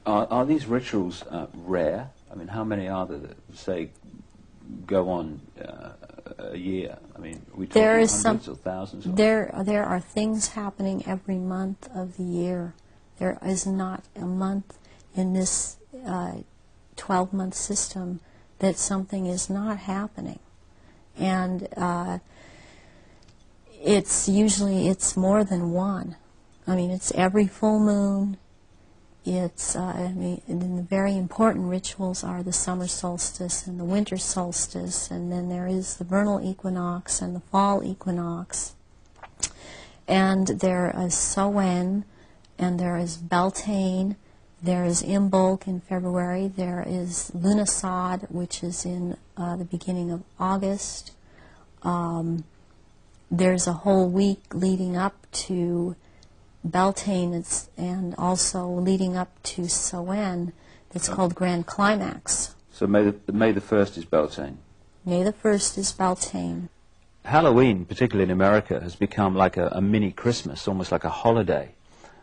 Are these rituals rare? I mean, how many are there that, say, go on a year? I mean, are we talking hundreds or thousands? Or? There are things happening every month of the year. There is not a month in this 12-month system that something is not happening. And it's more than one. I mean, it's every full moon. It's, and the very important rituals are the summer solstice and the winter solstice, and then there is the vernal equinox and the fall equinox. And there is Samhain, and there is Beltane, there is Imbolc in February, there is Lughnasadh, which is in the beginning of August. There's a whole week leading up to Beltane and also leading up to Samhain that's called Grand Climax. So May the 1st is Beltane? May the 1st is Beltane. Halloween, particularly in America, has become like a mini Christmas, almost like a holiday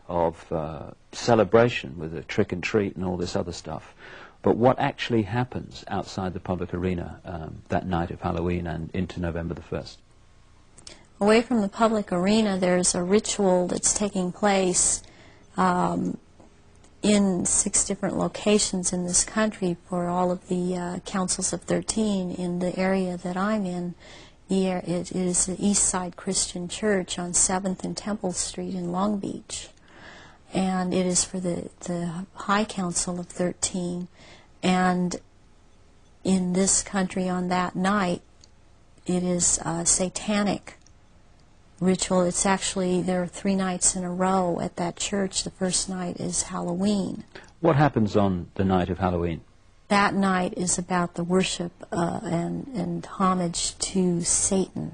of celebration with a trick and treat and all this other stuff. But what actually happens outside the public arena that night of Halloween and into November the 1st? Away from the public arena, there's a ritual that's taking place in 6 different locations in this country for all of the councils of 13 in the area that I'm in. It is the East Side Christian Church on 7th and Temple Street in Long Beach. And it is for the High Council of 13. And in this country on that night, it is a satanic ritual. It's actually, there are 3 nights in a row at that church. The first night is Halloween. What happens on the night of Halloween? That night is about the worship and homage to Satan.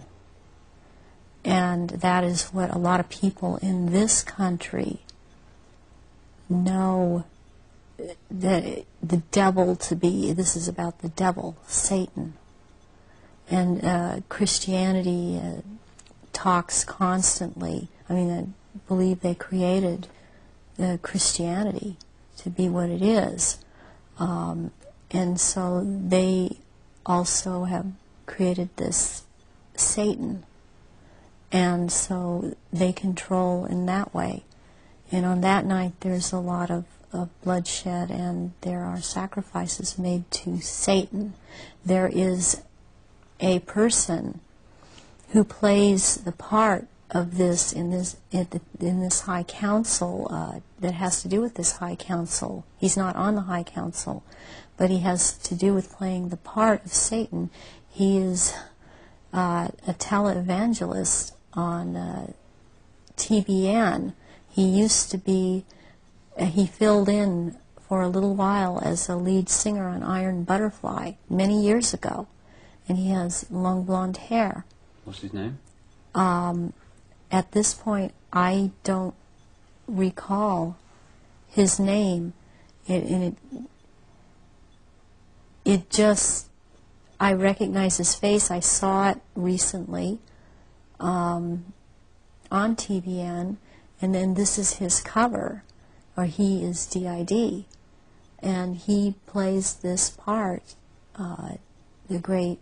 And that is what a lot of people in this country know the devil to be. This is about the devil, Satan. And Christianity talks constantly. I mean, I believe they created Christianity to be what it is. And so they also have created this Satan. And so they control in that way. And on that night there's a lot of bloodshed, and there are sacrifices made to Satan. There is a person who plays the part of this in this High Council that has to do with this High Council. He's not on the High Council, but he has to do with playing the part of Satan. He is a televangelist on TBN. He used to be, he filled in for a little while as a lead singer on Iron Butterfly many years ago, and he has long blonde hair. What's his name? At this point, I don't recall his name. It just, I recognize his face. I saw it recently on TBN, and then this is his cover, or he is DID, and he plays this part, the great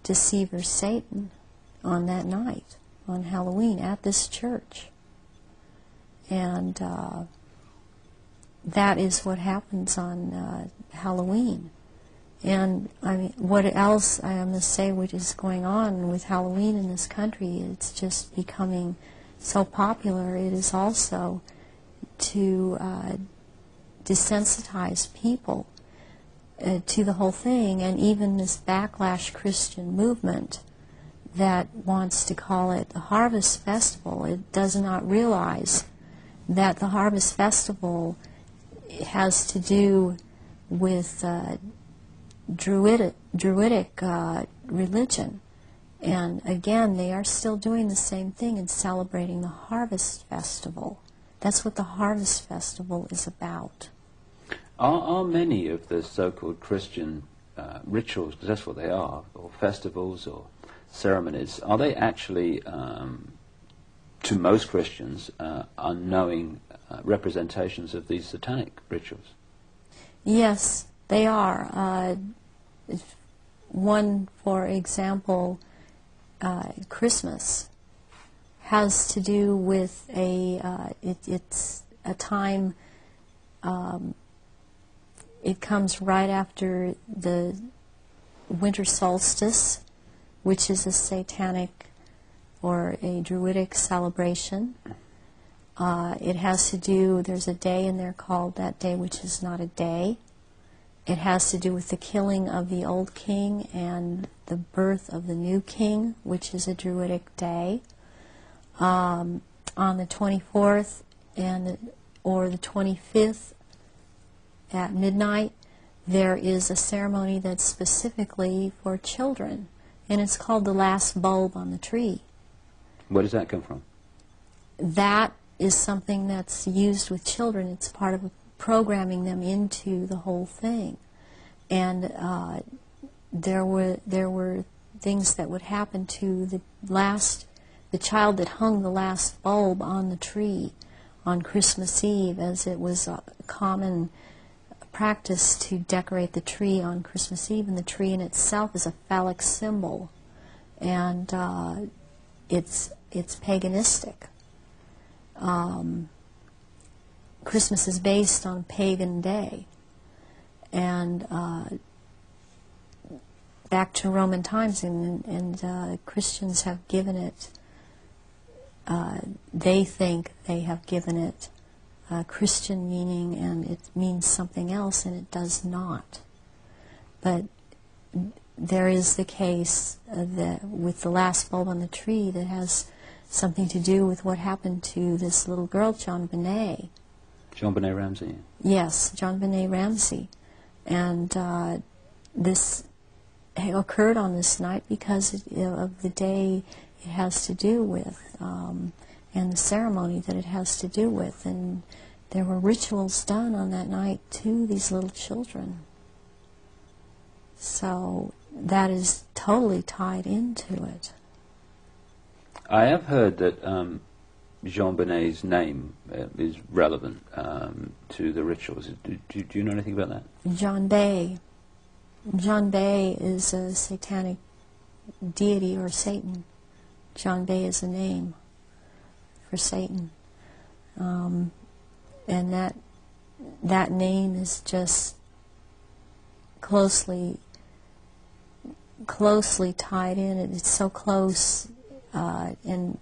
deceiver Satan, on that night, on Halloween, at this church. And that is what happens on Halloween. And I mean, what else I must say which is going on with Halloween in this country, it's just becoming so popular. It is also to desensitize people to the whole thing, and even this backlash Christian movement that wants to call it the Harvest Festival. It does not realize that the Harvest Festival has to do with Druidic religion. And again, they are still doing the same thing and celebrating the Harvest Festival. That's what the Harvest Festival is about. Are many of the so-called Christian rituals, because that's what they are, or festivals or ceremonies, are they actually to most Christians, unknowing representations of these satanic rituals. Yes, they are. One, for example, Christmas has to do with it's a time, it comes right after the winter solstice, which is a satanic or a druidic celebration. It has to do, there's a day in there called that day, which is not a day. It has to do with the killing of the old king and the birth of the new king, which is a druidic day. On the 24th or the 25th at midnight, there is a ceremony that's specifically for children, and it's called the last bulb on the tree. Where does that come from? That is something that's used with children. It's part of programming them into the whole thing. And there were things that would happen to the child that hung the last bulb on the tree on Christmas Eve, as it was a common practice to decorate the tree on Christmas Eve, and the tree in itself is a phallic symbol, and it's paganistic. Christmas is based on a pagan day, and back to Roman times, and Christians have given it, they think they have given it Christian meaning, and it means something else, and it does not. But there is the case that with the last bulb on the tree that has something to do with what happened to this little girl, John Benet. John Benet Ramsey. Yes, John Benet Ramsey. And this occurred on this night because of the day it has to do with, and the ceremony that it has to do with. And there were rituals done on that night to these little children. So that is totally tied into it. I have heard that Jean Benet's name is relevant to the rituals. Do you know anything about that? John Bay. John Bay is a satanic deity or Satan. John Bay is a name for Satan. And that name is just closely tied in. It's so close, and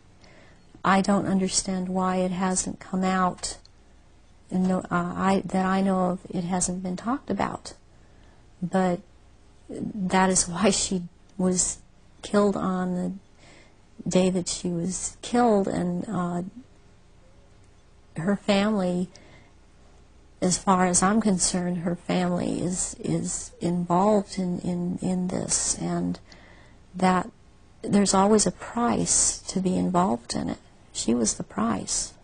I don't understand why it hasn't come out. That I know of, it hasn't been talked about. But that is why she was killed on the day that she was killed, and her family, as far as I'm concerned, her family is involved in this, and that there's always a price to be involved in it. She was the price.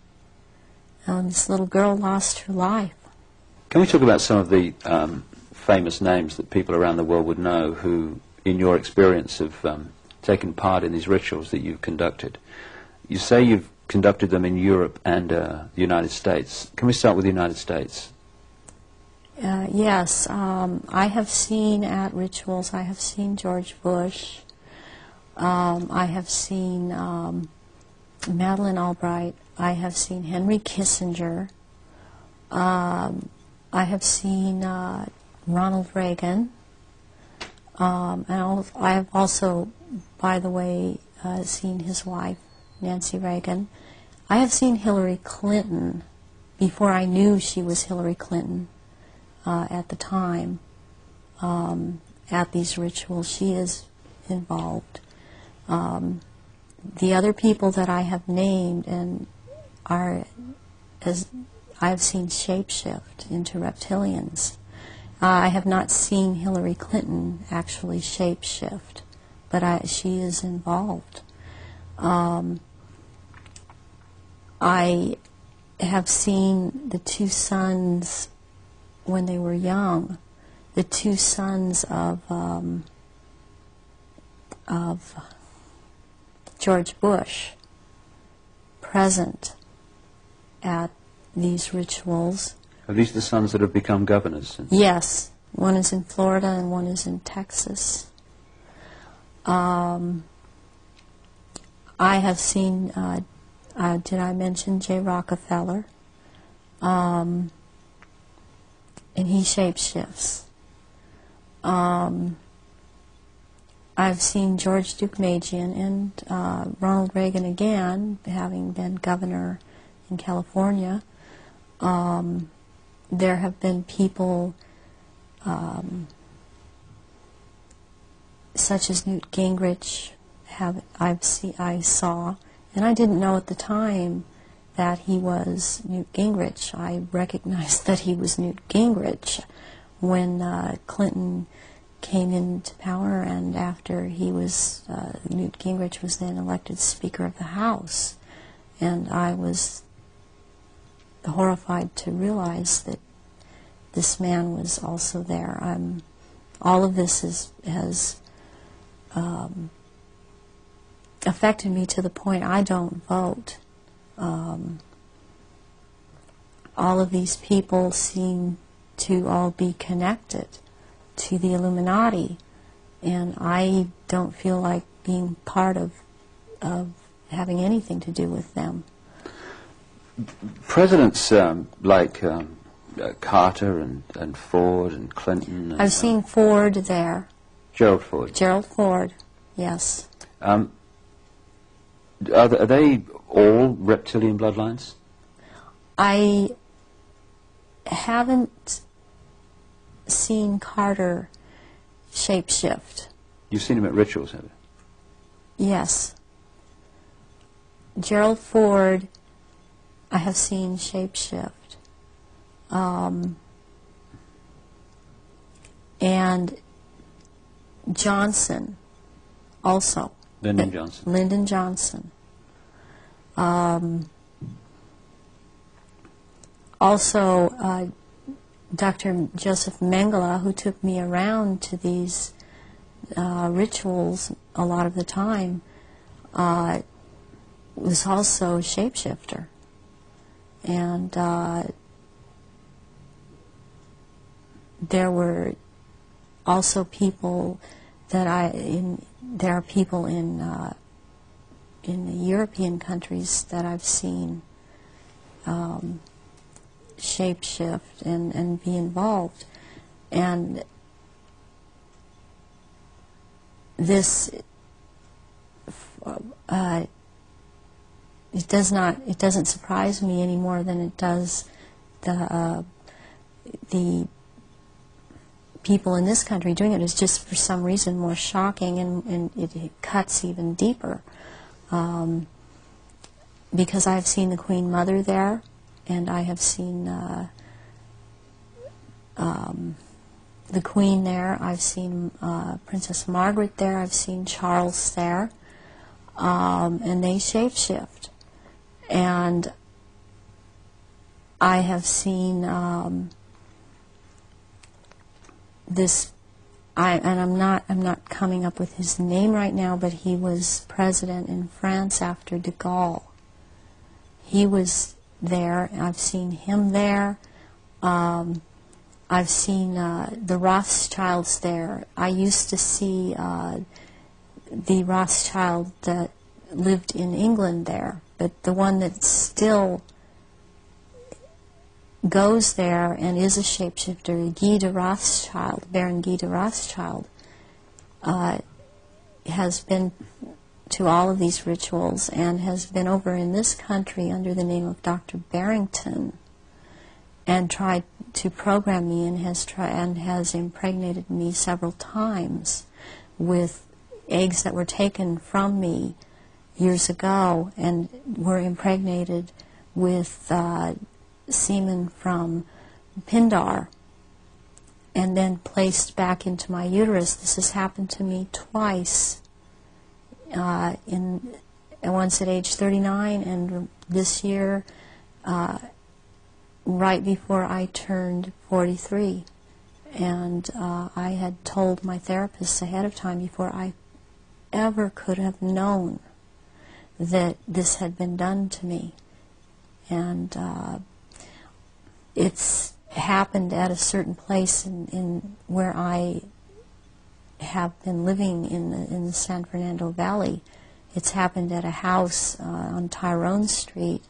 This little girl lost her life. Can we talk about some of the famous names that people around the world would know who, in your experience, have taken part in these rituals that you've conducted? You say you've conducted them in Europe and the United States. Can we start with the United States? Yes. I have seen at rituals, I have seen George Bush. I have seen Madeleine Albright. I have seen Henry Kissinger. I have seen Ronald Reagan. And I have also, by the way, seen his wife, Nancy Reagan. I have seen Hillary Clinton before I knew she was Hillary Clinton at the time at these rituals. She is involved. The other people that I have named and are, as I have seen shapeshift into reptilians. I have not seen Hillary Clinton actually shapeshift, but she is involved. I have seen the two sons when they were young, the two sons of George Bush present at these rituals. Are these the sons that have become governors? Yes. One is in Florida and one is in Texas. I have seen, did I mention J. Rockefeller? And he shapeshifts. I've seen George Deukmejian and Ronald Reagan again, having been governor in California. There have been people such as Newt Gingrich I saw, and I didn't know at the time that he was Newt Gingrich. I recognized that he was Newt Gingrich when Clinton came into power, and after he was, Newt Gingrich was then elected Speaker of the House. And I was horrified to realize that this man was also there. All of this has affected me to the point I don't vote. All of these people seem to all be connected to the Illuminati, and I don't feel like being part of having anything to do with them. Presidents like Carter and Ford and Clinton. And, I've seen Ford there. Gerald Ford. Gerald Ford, yes. Are they all reptilian bloodlines? I haven't seen Carter shapeshift. You've seen him at rituals, have you? Yes. Gerald Ford, I have seen shapeshift. And Johnson also. Lyndon Johnson. Lyndon Johnson. Also, Dr. Joseph Mengele, who took me around to these rituals a lot of the time, was also a shapeshifter. And there were also people that there are people in the European countries that I've seen shapeshift and be involved. And this it doesn't surprise me any more than it does the people in this country doing it. Is just for some reason more shocking, and it cuts even deeper. Because I have seen the Queen Mother there, and I have seen the Queen there. I've seen Princess Margaret there. I've seen Charles there, and they shapeshift. And I have seen this. I'm not coming up with his name right now, but he was president in France after de Gaulle. He was there. I've seen him there. I've seen the Rothschilds there. I used to see the Rothschild that lived in England there, but the one that still goes there and is a shapeshifter, Guy de Rothschild, Baron Guy de Rothschild, has been to all of these rituals and has been over in this country under the name of Dr. Barrington and tried to program me and has impregnated me several times with eggs that were taken from me years ago and were impregnated with semen from Pindar and then placed back into my uterus. This has happened to me twice, once at age 39 and this year right before I turned 43. And I had told my therapist ahead of time, before I ever could have known that this had been done to me. And it's happened at a certain place in where I have been living in the San Fernando Valley. It's happened at a house on Tyrone Street